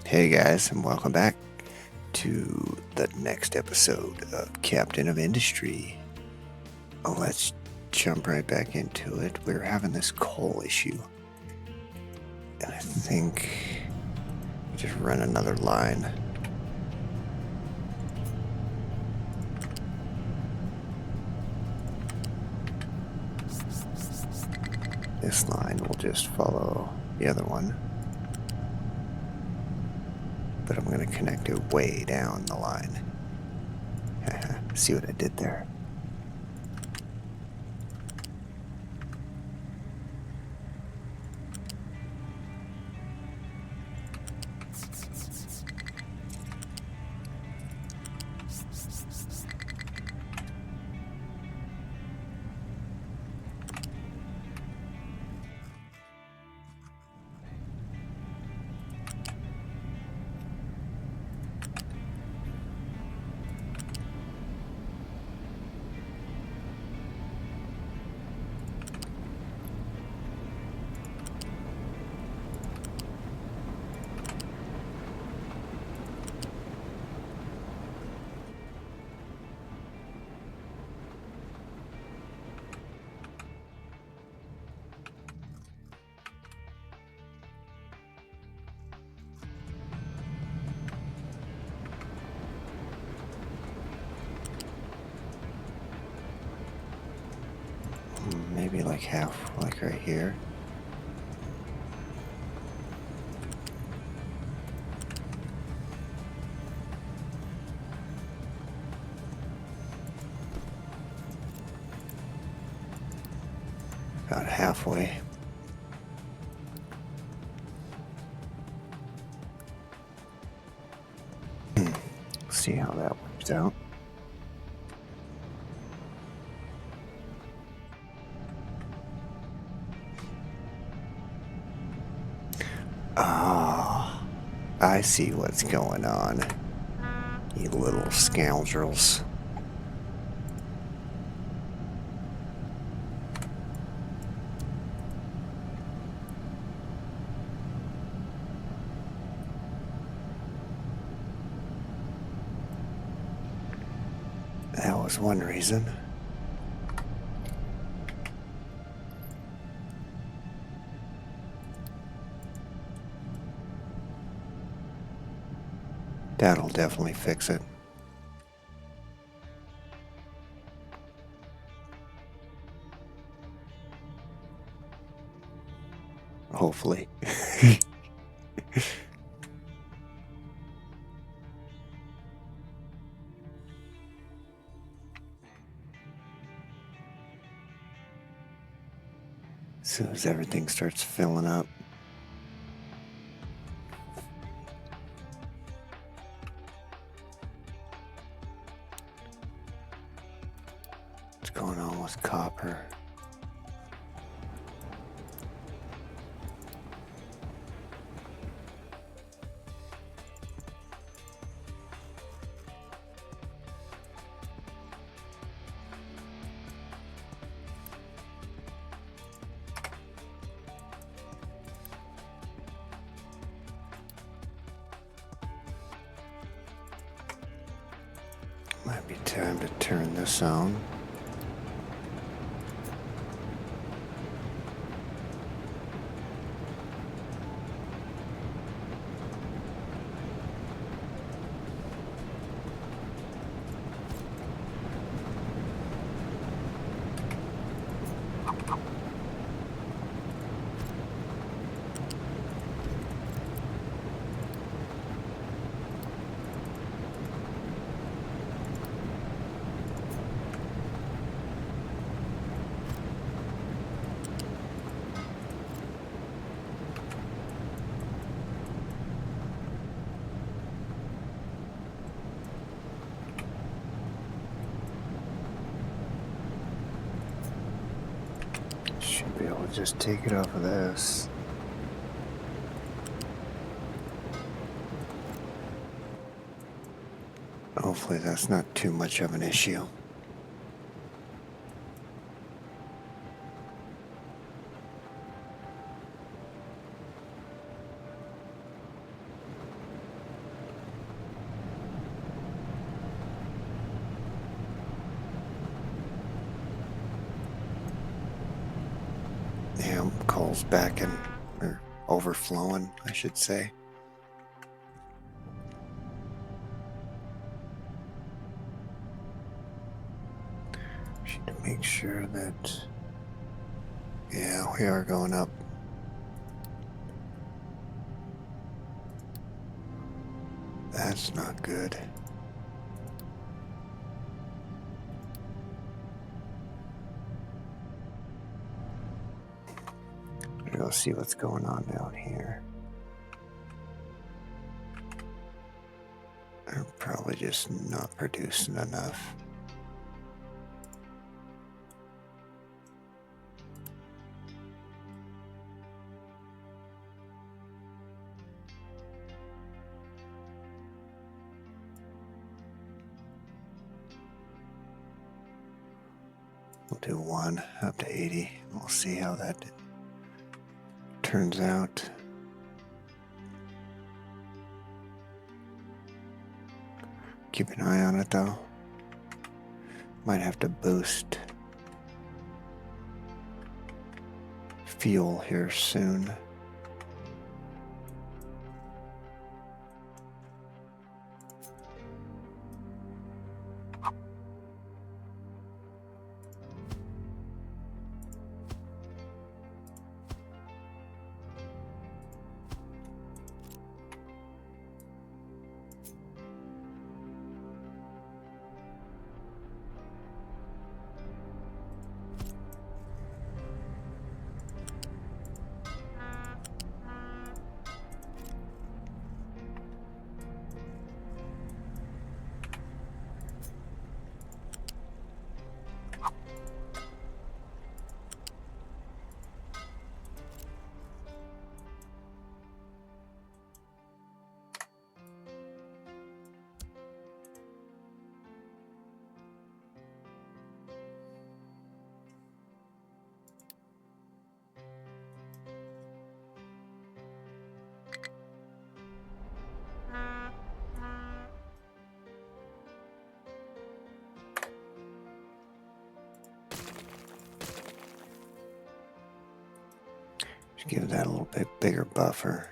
Hey guys, and welcome back to the next episode of Captain of Industry. Let's jump right back into it. We're having this coal issue, and I think just run another line. This line will just follow the other one, but I'm going to connect it way down the line. See what I did there? Maybe like half, like right here. About halfway. See how that works out. Ah, I see what's going on, you little scoundrels. That was one reason. That'll definitely fix it. Hopefully. As soon as everything starts filling up. What's going on with copper? Might be time to turn this on. Should be able to just take it off of this. Hopefully that's not too much of an issue. barrels back in, or overflowing, I should say. Should make sure that, yeah, we are going up. That's not good. Go see what's going on down here. They're probably just not producing enough. We'll do one up to 80. We'll see how that turns out. Keep an eye on it though. Might have to boost fuel here soon. Just give that a little bit bigger buffer.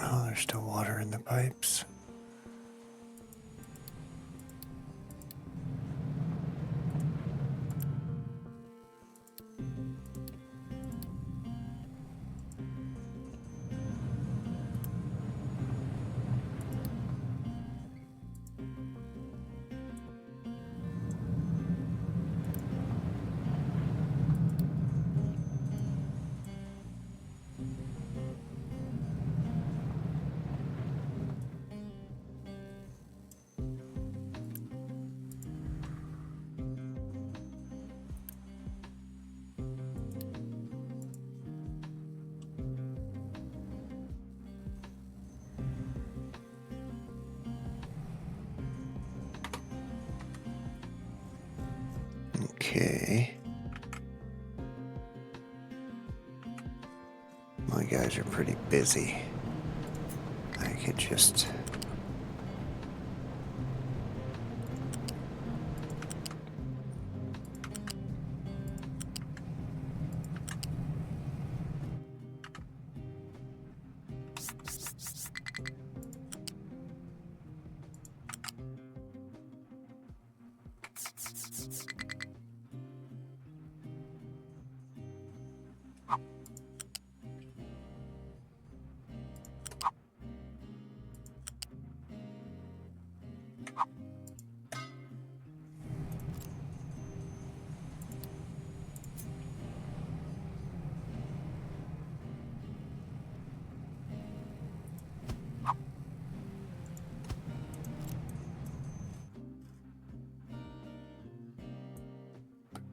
Oh, there's still water in the pipes. Okay. My guys are pretty busy. I could just...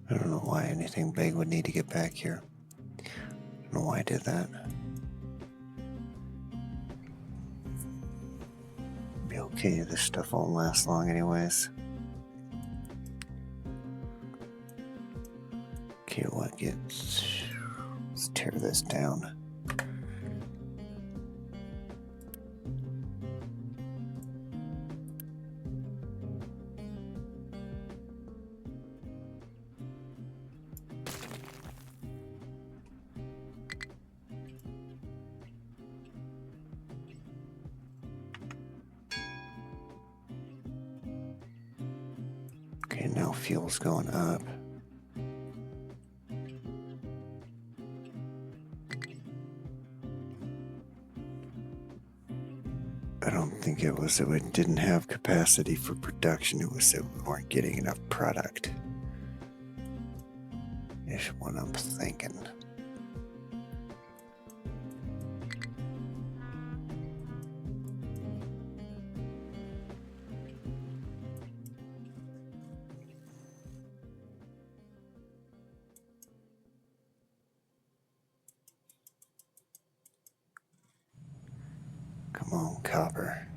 I don't know why anything big would need to get back here. I don't know why I did that. Be okay, this stuff won't last long anyways. Okay, let's tear this down. Okay, now fuel's going up. I don't think it was that we didn't have capacity for production, it was that we weren't getting enough product. Is what I'm thinking. Come on, copper.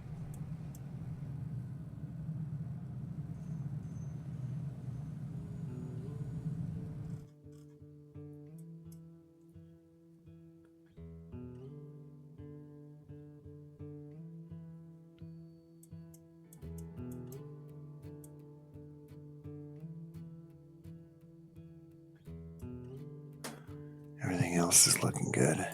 Everything else is looking good.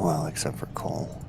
Well, except for coal.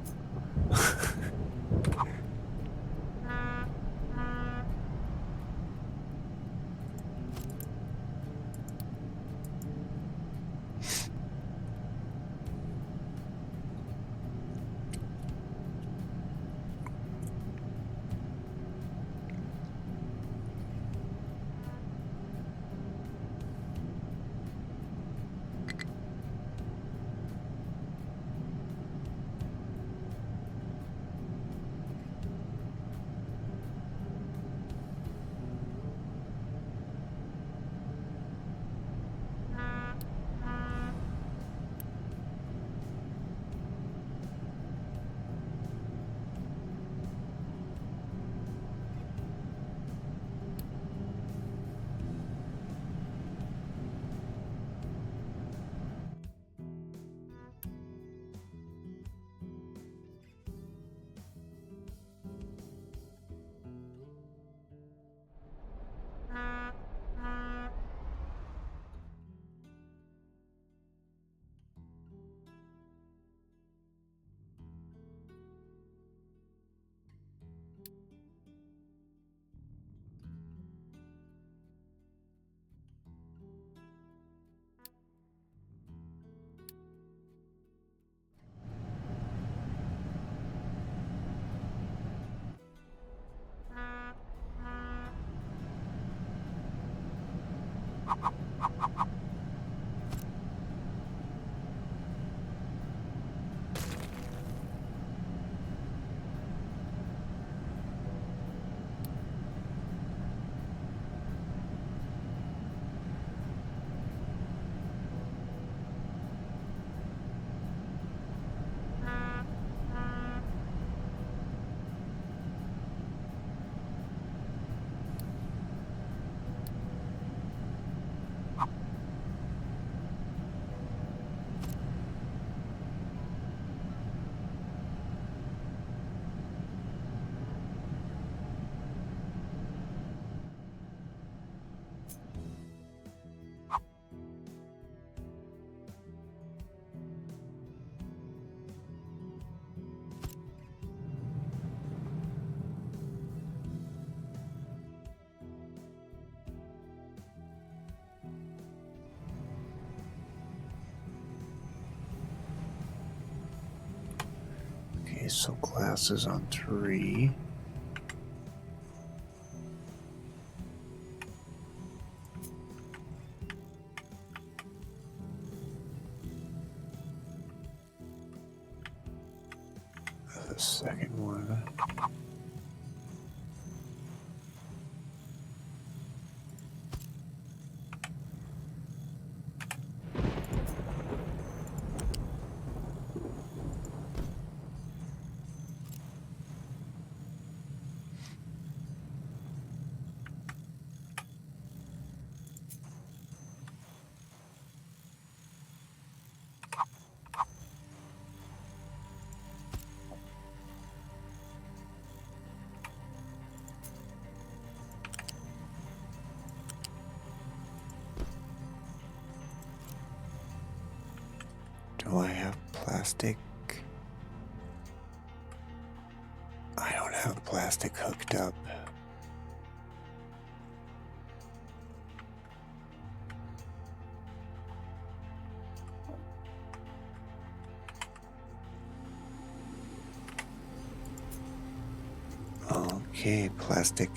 Okay, so glasses on 3. The second one. Do I have plastic? I don't have plastic hooked up. Okay, plastic.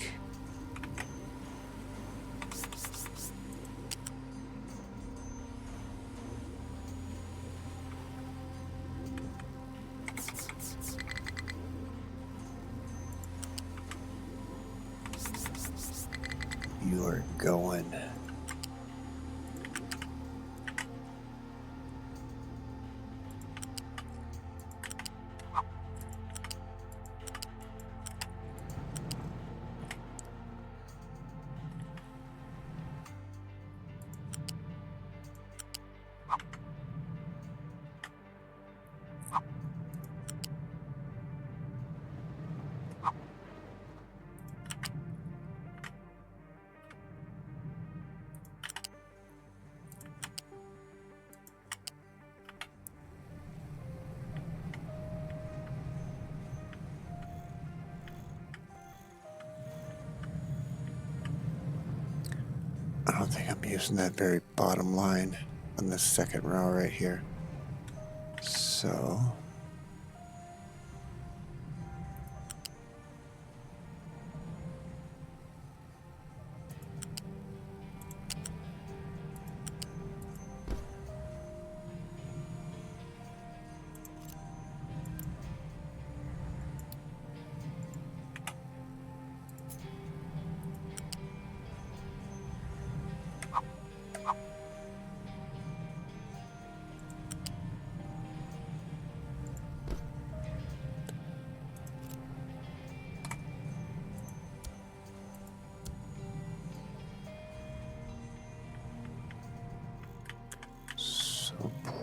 You are going. I don't think I'm using that very bottom line on this second row right here. So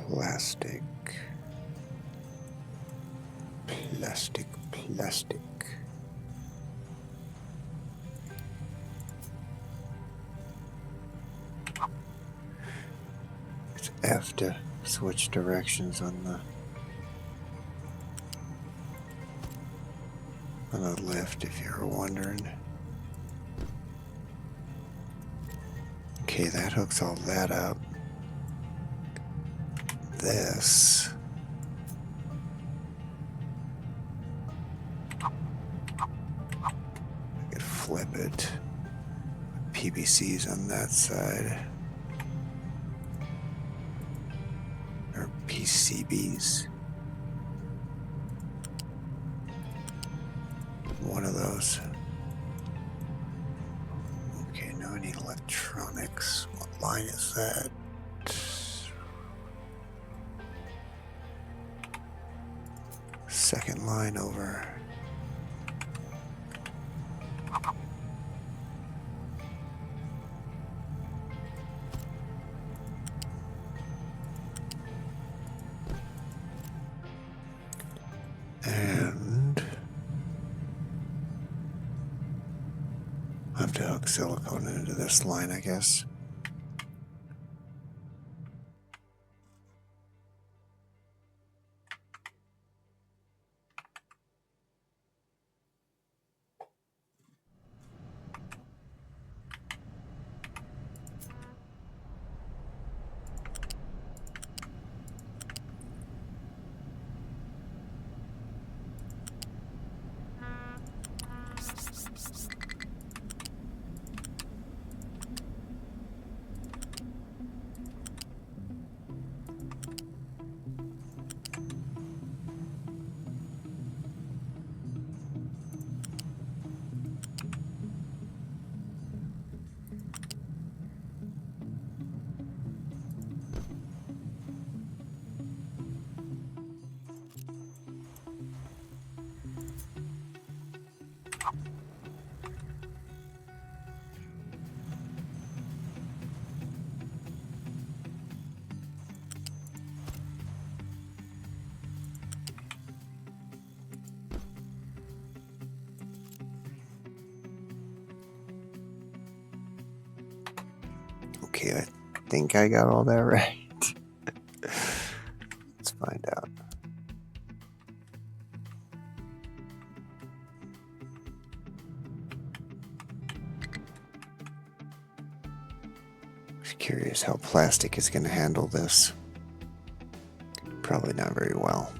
plastic. Plastic. It's F to switch directions on the lift, if you were wondering. Okay, that hooks all that up. This. I could flip it. PVC's on that side. Or PCBs. One of those. Okay, now I need electronics. What line is that? Second line over. And I have to hook silicone into this line, I guess. Okay, I think I got all that right. Let's find out. Just curious how plastic is going to handle this. Probably not very well.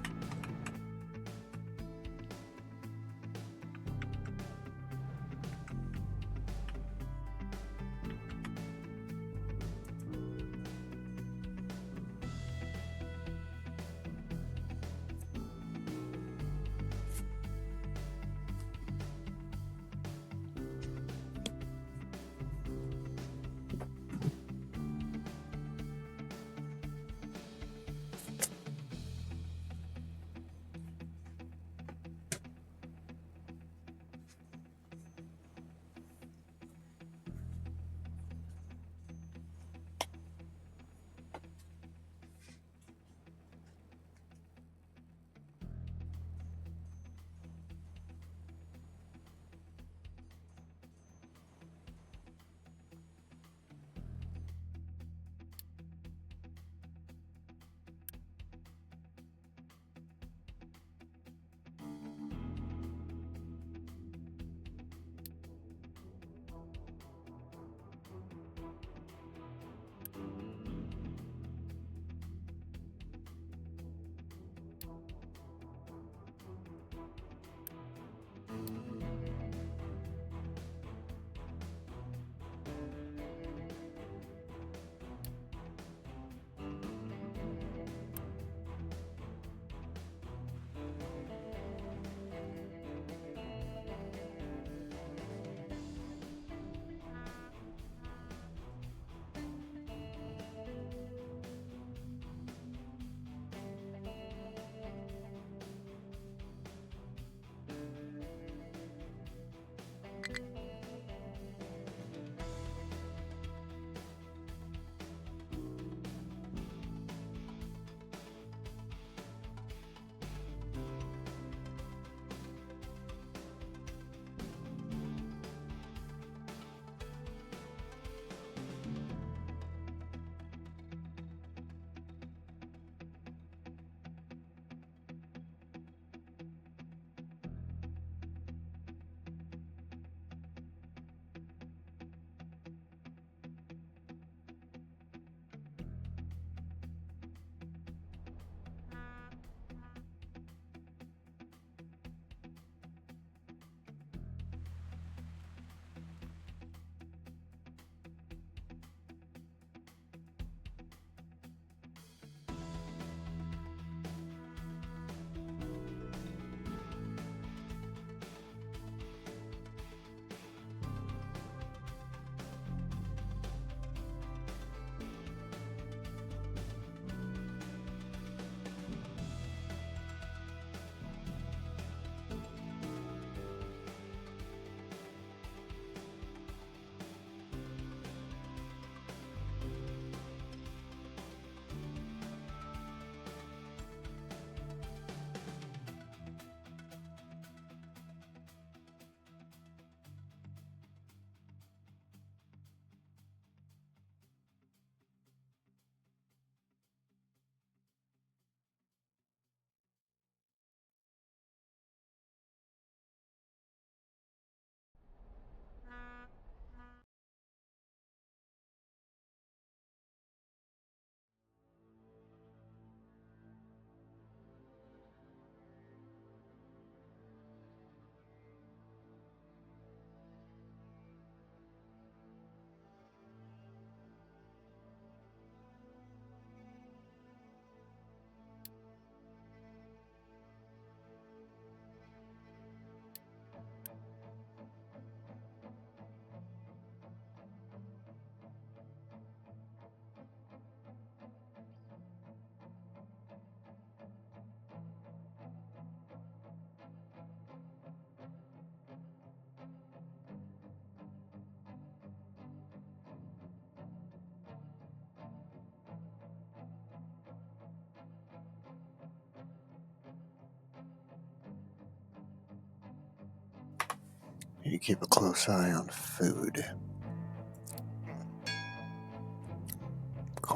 You keep a close eye on food.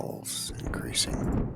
coal's increasing.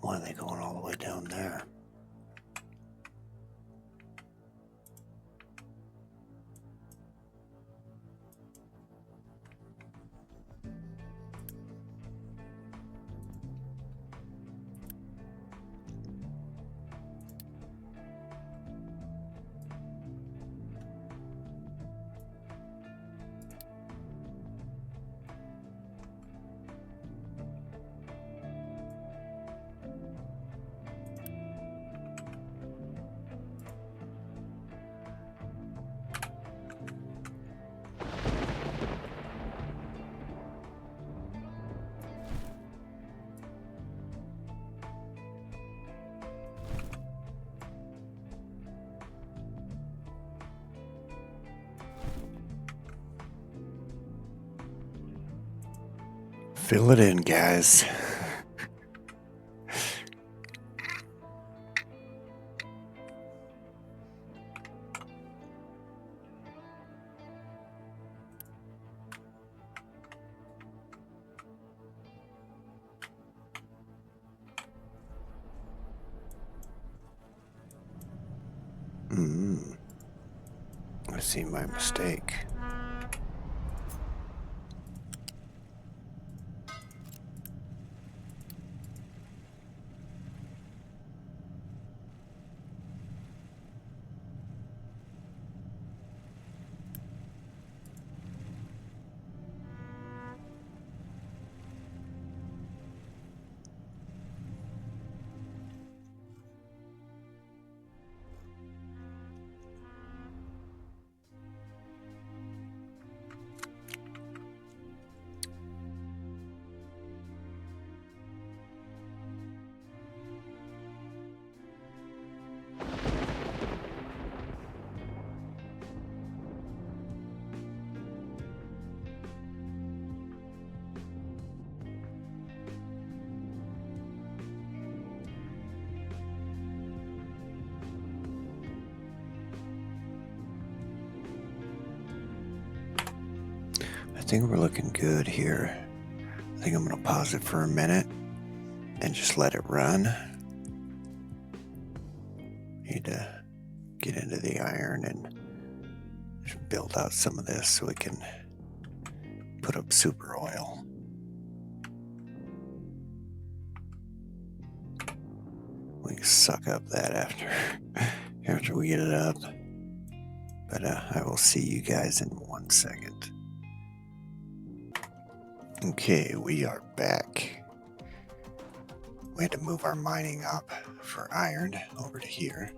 Why are they going all the way down there? Fill it in, guys. I see my mistake. I think we're looking good here. I think I'm going to pause it for a minute and just let it run. Need to get into the iron and just build out some of this so we can put up super oil. We can suck up that after we get it up. But I will see you guys in 1 second. Okay, we are back. We had to move our mining up for iron over to here.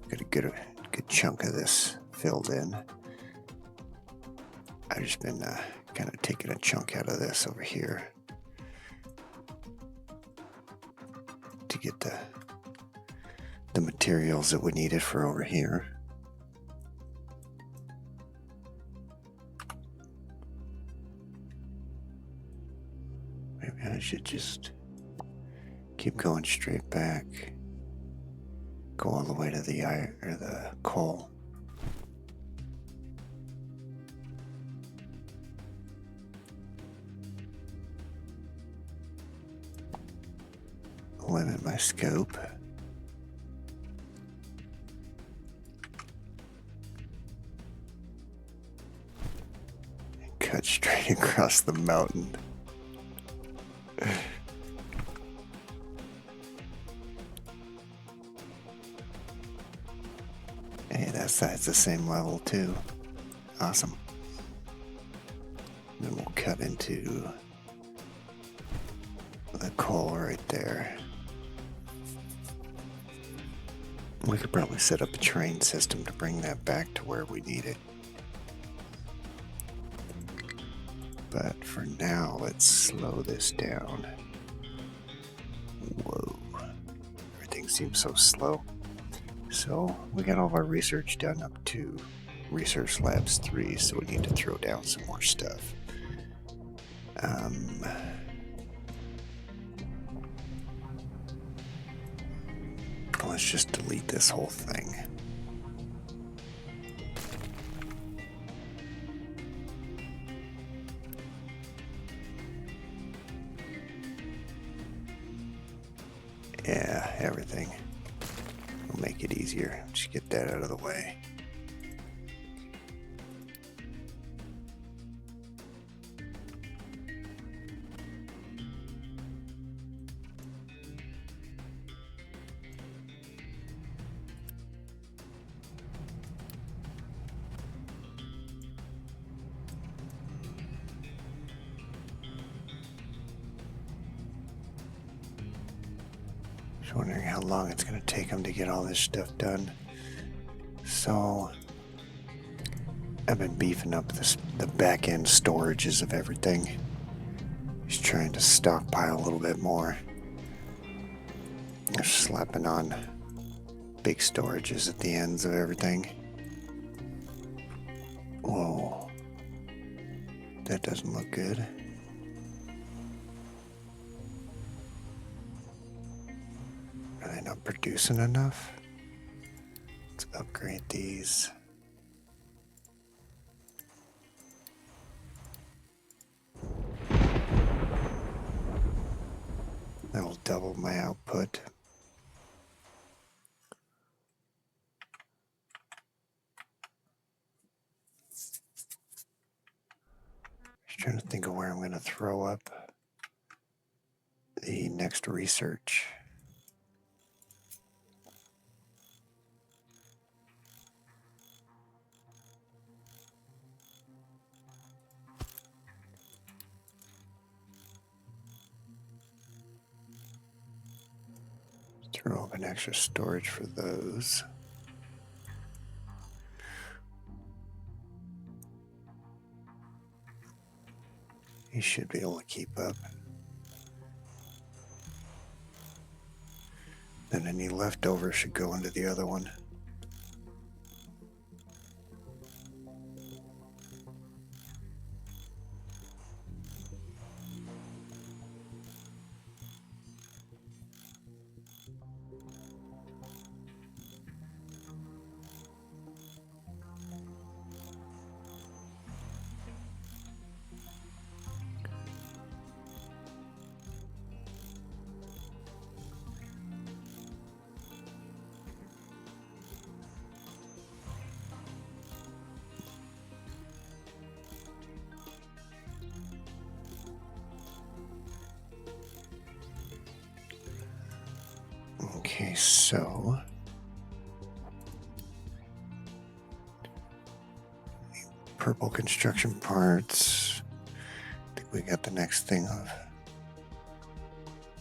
Got a good chunk of this filled in. I've just been kind of taking a chunk out of this over here to get the materials that we needed for over here. Maybe I should just keep going straight back, go all the way to the iron or the coal. Limit my scope. And cut straight across the mountain. Hey, that side's the same level too. Awesome. Then we'll cut into the coal right there. We could probably set up a train system to bring that back to where we need it. But for now, let's slow this down. Whoa. Everything seems so slow. So we got all of our research done up to Research Labs 3, so we need to throw down some more stuff. Let's just delete this whole thing. Yeah, everything. We'll make it easier. Just get that out of the way. Just wondering how long it's going to take them to get all this stuff done. So I've been beefing up the back end storages of everything. Just trying to stockpile a little bit more. Just slapping on big storages at the ends of everything. Whoa. That doesn't look good. Are they not producing enough? Let's upgrade these. That'll double my output. Just trying to think of where I'm going to throw up the next research. Throw up an extra storage for those. He should be able to keep up. Then any leftover should go into the other one. Okay, so purple construction parts. I think we got the next thing of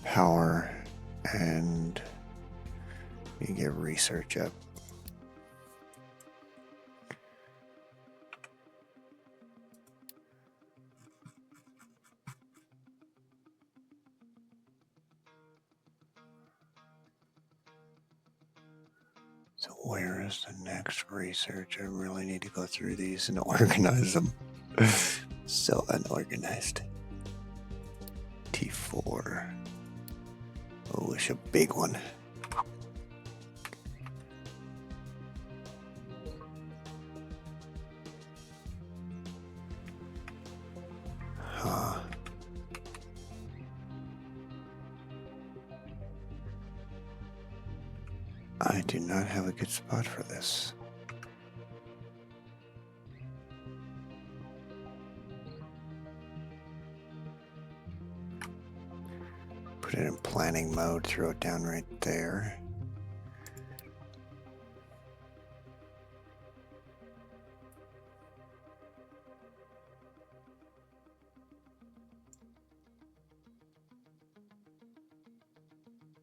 power, and we get research up. So where is the next research? I really need to go through these and organize them. So unorganized. T4. Oh, wish a big one. Huh. I do not have a good spot for this. Put it in planning mode, throw it down right there.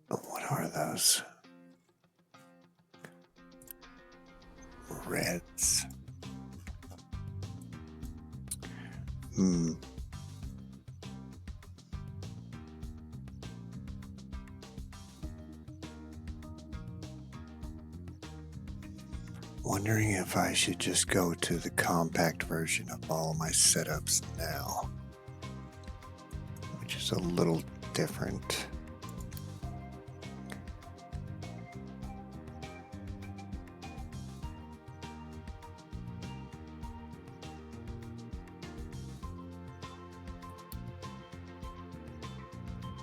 What are those? Reds. Wondering if I should just go to the compact version of all my setups now, which is a little different.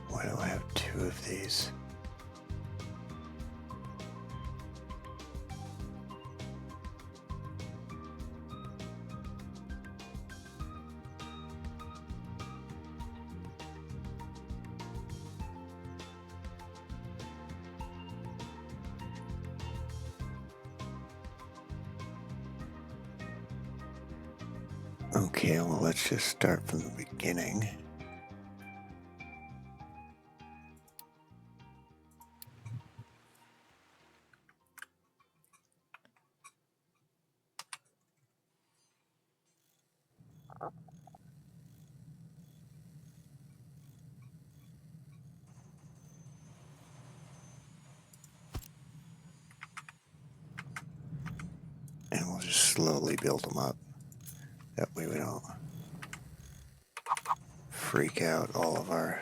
Why do I have two of these? Okay, well, let's just start from the beginning. And we'll just slowly build them up. That way we don't freak out all of our...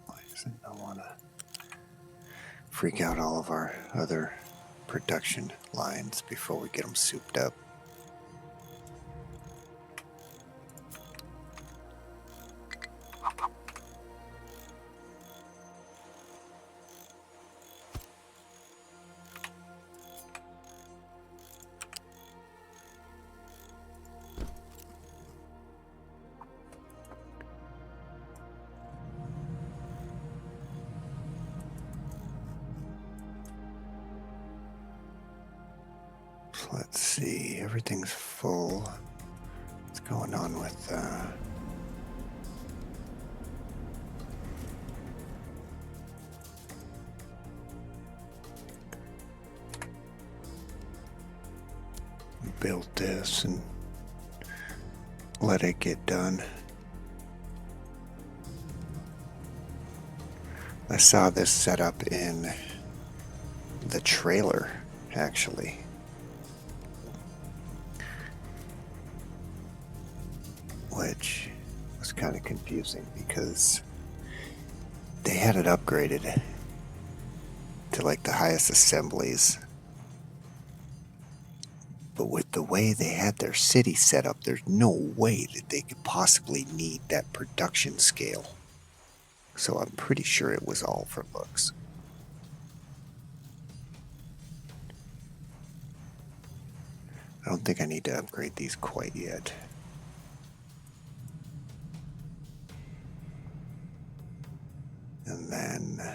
Why doesn't I want to freak out all of our other production lines before we get them souped up? Let's see, everything's full. What's going on with build this and let it get done. I saw this set up in the trailer, actually. Which was kind of confusing because they had it upgraded to like the highest assemblies. But with the way they had their city set up, there's no way that they could possibly need that production scale. So I'm pretty sure it was all for looks. I don't think I need to upgrade these quite yet. And then I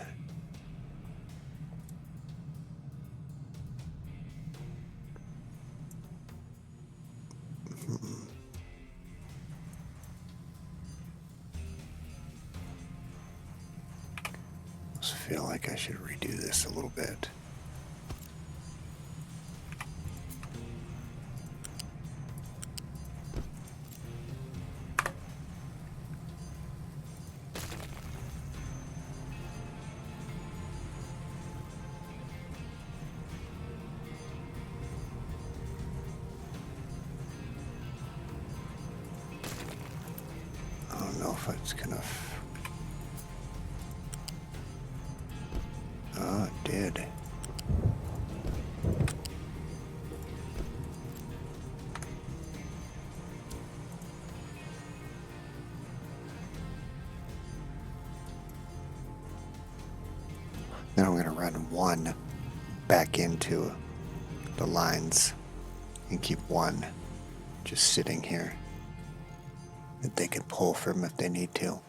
just feel like I should redo this a little bit. if it's gonna... Oh, it did. Then I'm gonna run one back into the lines and keep one just sitting here that they can pull from if they need to.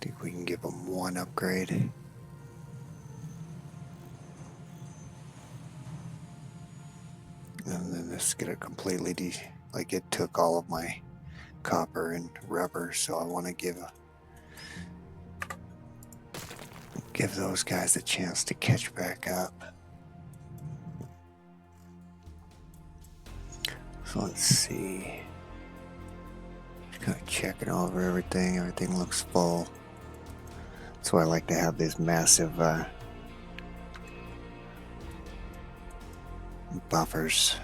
Think we can give them one upgrade. And then this is gonna completely like it took all of my copper and rubber, so I want to give those guys a chance to catch back up. So let's see. Just kind of checking over everything. Everything looks full. That's why I like to have this massive buffers,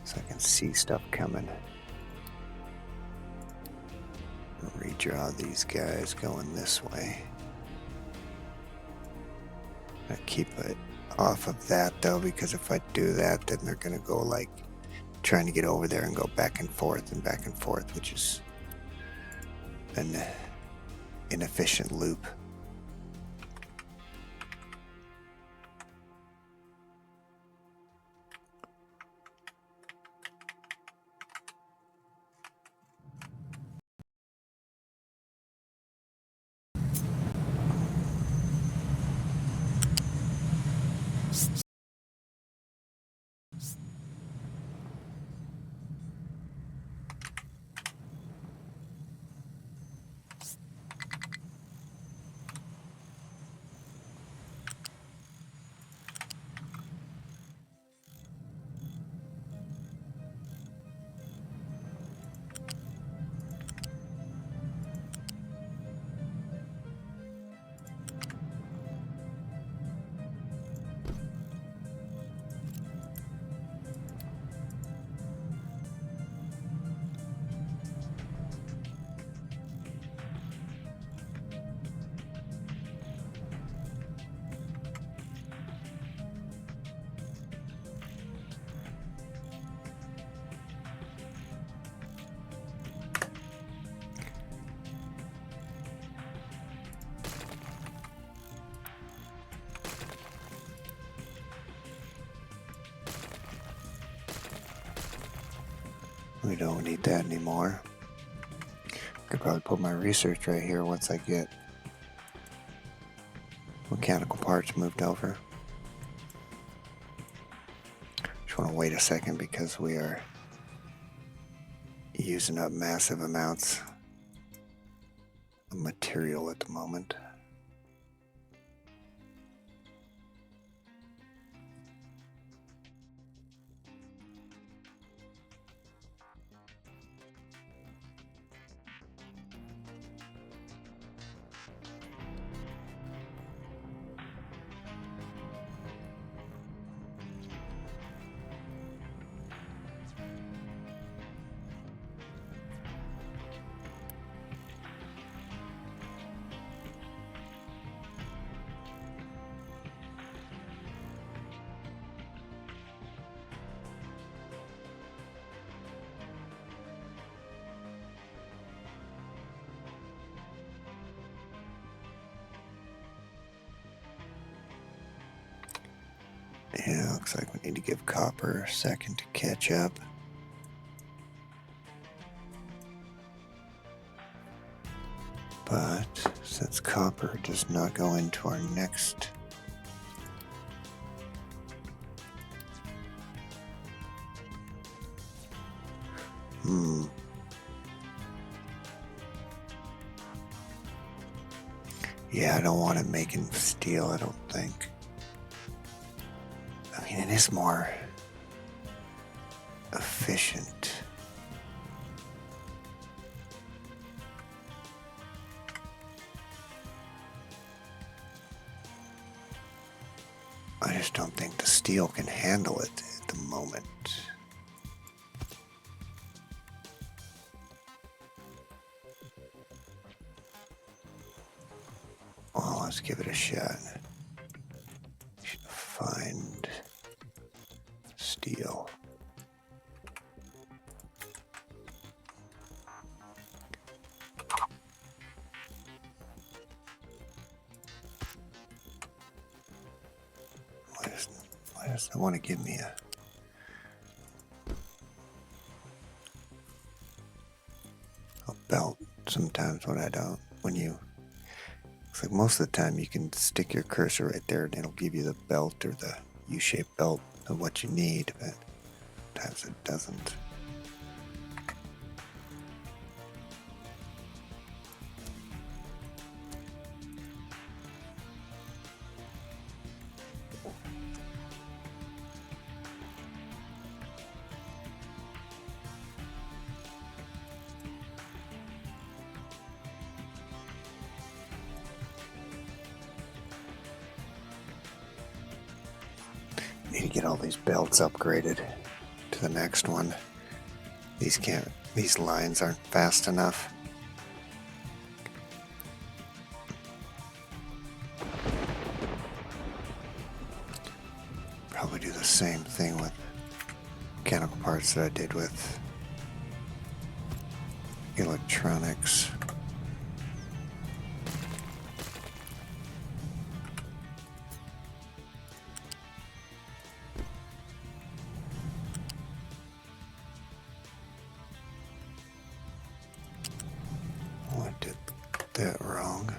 so I can see stuff coming. Redraw these guys going this way. I keep it off of that though, because if I do that, then they're gonna go like trying to get over there and go back and forth, which is an inefficient loop. We don't need that anymore. Could probably put my research right here once I get mechanical parts moved over. Just want to wait a second because we are using up massive amounts of material at the moment. Yeah, looks like we need to give copper a second to catch up. But since copper does not go into our next yeah, I don't want it making steel, I don't think. I mean, it is more efficient. I just don't think the steel can handle it at the moment. Well, let's give it a shot. Find steel. Why does it want to give me a belt sometimes when I don't? It's like most of the time you can stick your cursor right there and it'll give you the belt or the U-shaped belt of what you need, but sometimes it doesn't. Need to get all these belts upgraded to the next one. These lines aren't fast enough. Probably do the same thing with mechanical parts that I did with electronics. I did that wrong.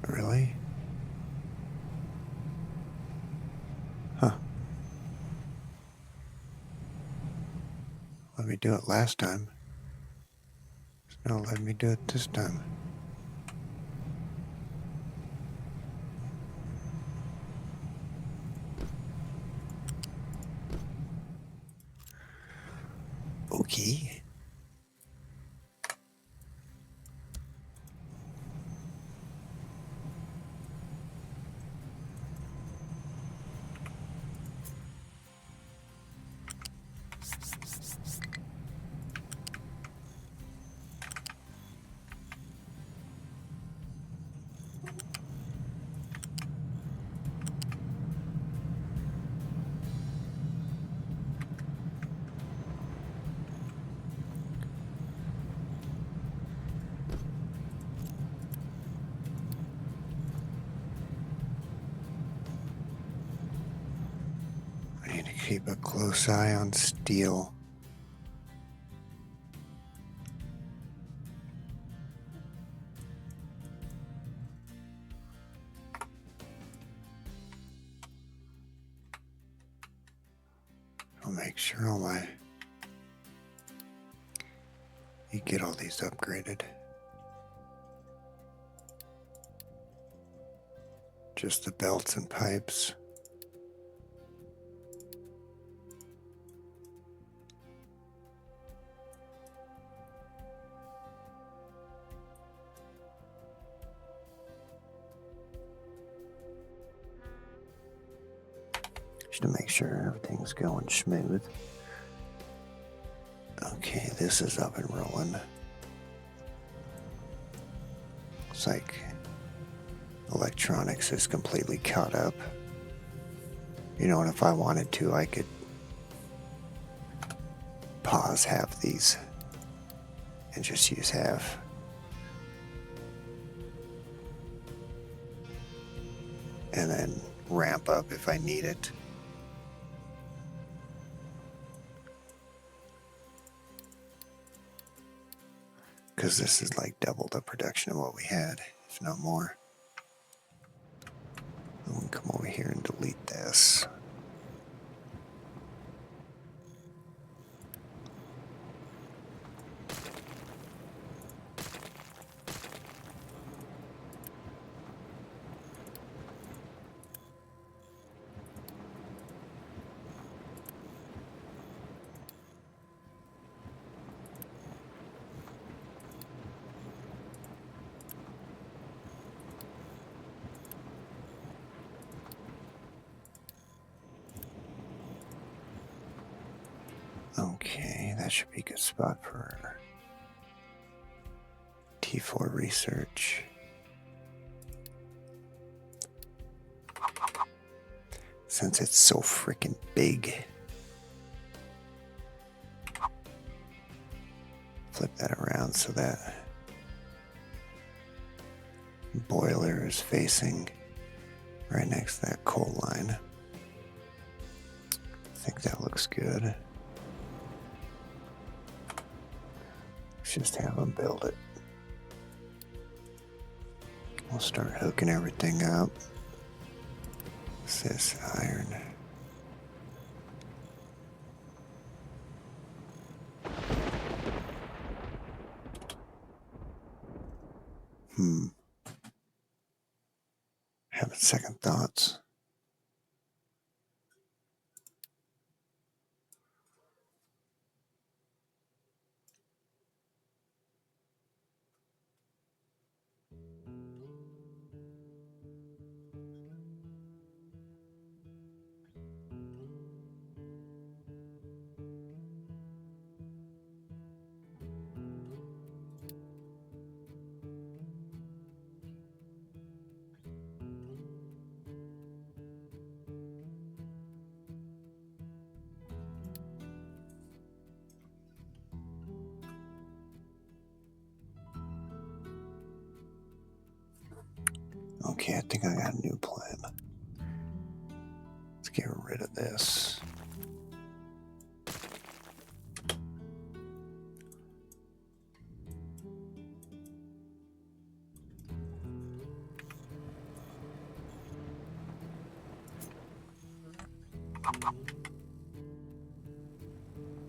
Really? Huh. Let me do it last time. No, let me do it this time. Okay. I need to keep a close eye on steel. I'll make sure you get all these upgraded. Just the belts and pipes. Just to make sure everything's going smooth. Okay, this is up and rolling. Looks like electronics is completely caught up. You know, and if I wanted to, I could pause half these and just use half. And then ramp up if I need it. Because this is like double the production of what we had, if not more. I'm going to come over here and delete this. Okay, that should be a good spot for T4 research. Since it's so freaking big. Flip that around so that boiler is facing right next to that coal line. I think that looks good. Let's just have them build it. We'll start hooking everything up. What's this? Iron. Having second thoughts. Okay, I think I got a new plan. Let's get rid of this.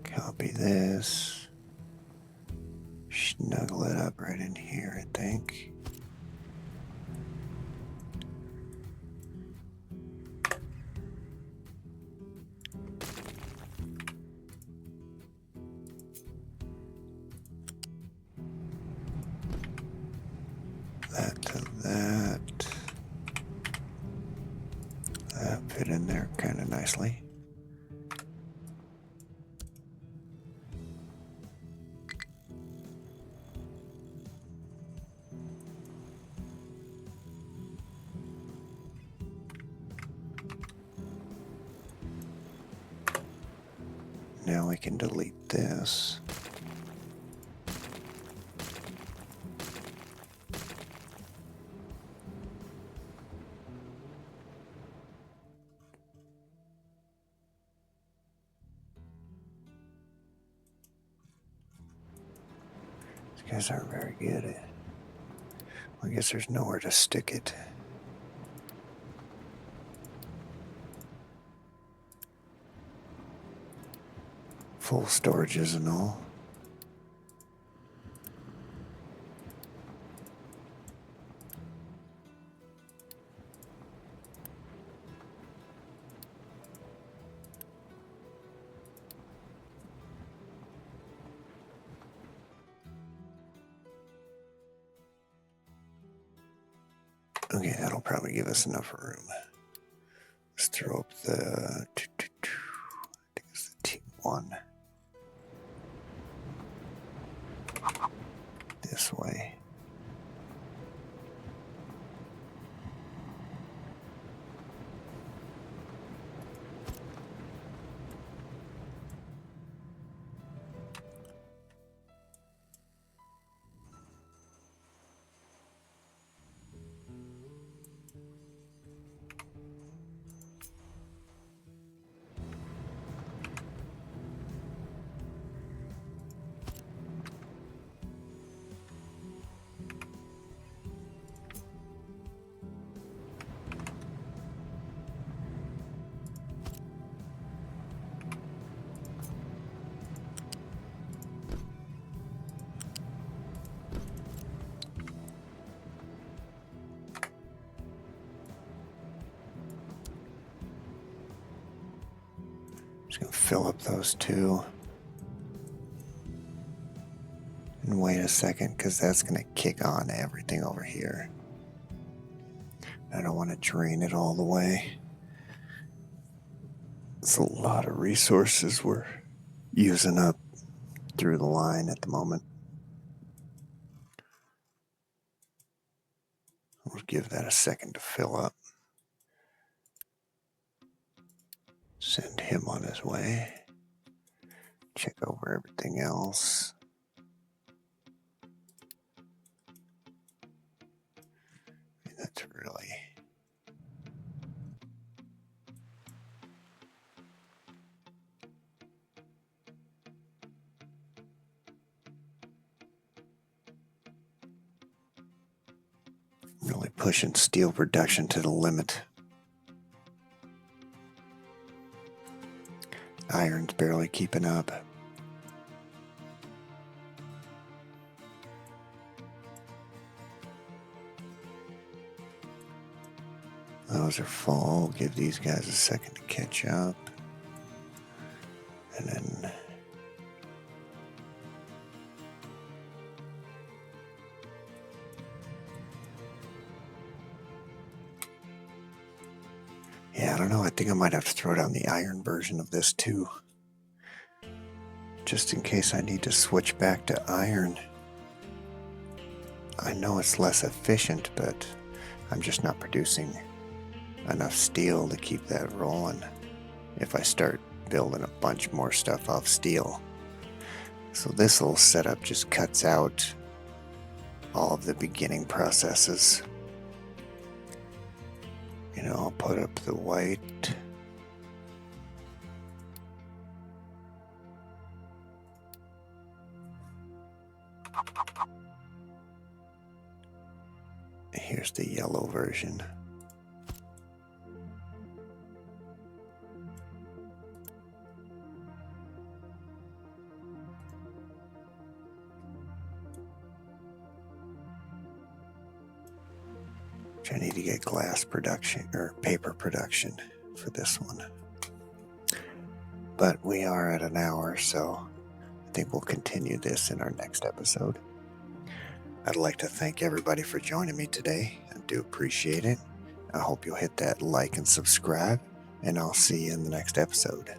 Copy this. Snuggle it up right in here, I think. That to that. That fit in there kind of nicely. Now we can delete this. These guys aren't very good at. I guess there's nowhere to stick it. Full storages and all. Okay, that'll probably give us enough room. Let's throw up the. I think it's the T1. This way. Just gonna fill up those two. And wait a second, because that's gonna kick on everything over here. I don't want to drain it all the way. It's a lot of resources we're using up through the line at the moment. We'll give that a second to fill up. Send him on his way. Check over everything else. That's really pushing steel production to the limit. Iron's barely keeping up. Those are full. We'll give these guys a second to catch up. And then yeah, I don't know. I think I might have to throw down the iron version of this too. Just in case I need to switch back to iron. I know it's less efficient, but I'm just not producing enough steel to keep that rolling if I start building a bunch more stuff off steel. So this little setup just cuts out all of the beginning processes. You know, I'll put up the white. Here's the yellow version. I need to get glass production or paper production for this one. But we are at an hour, so I think we'll continue this in our next episode. I'd like to thank everybody for joining me today. I do appreciate it. I hope you'll hit that like and subscribe, and I'll see you in the next episode.